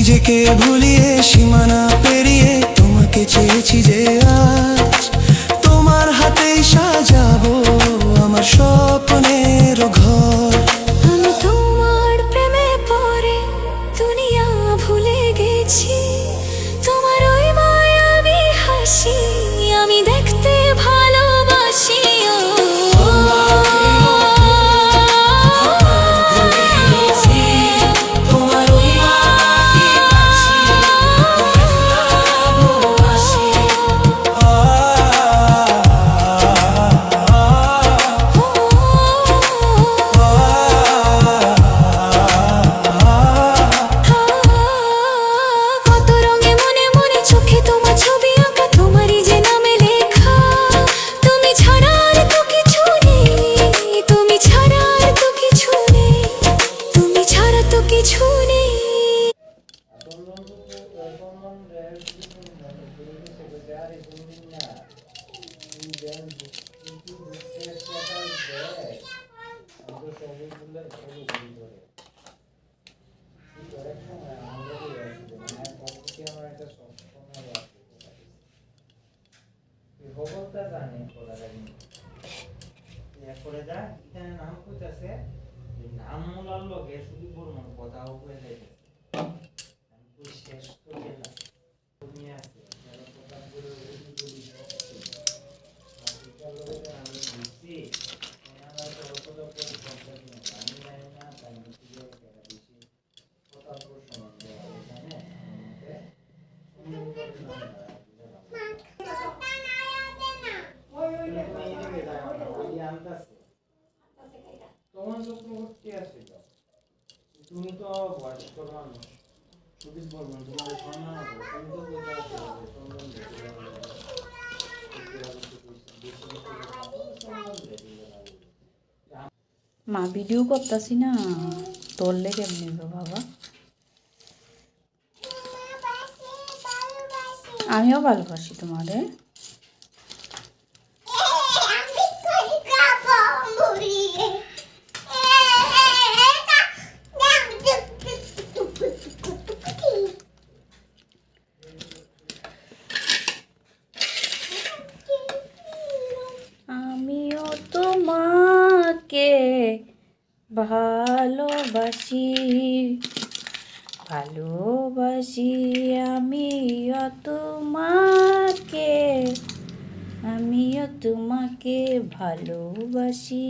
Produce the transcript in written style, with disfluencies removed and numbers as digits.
নিজেকে ভুলিয়ে সীমানা পেরিয়ে তোমাকে চেয়েছি যে আজ তোমার হাতেই সাজাবো আমার স্বপ্নের ঘর। আমি তোমার প্রেমে পড়ে দুনিয়া ভুলে গেছি, তোমার ওই মায়াবী হাসি আমি দেখতে ভালোবাসি। তুমি তো বয়স্ক মানুষ, সুদীপ বর্মন তোমার সম্মান আছে, তুমি তো মা ভিডিও করতেছি না, ধরলে কেমনি বাবা? আমিও ভালোবাসি তোমারে। আমিও তোমাকে ভালোবাসি, ভালোবাসি আমিও তোমাকে ভালোবাসি।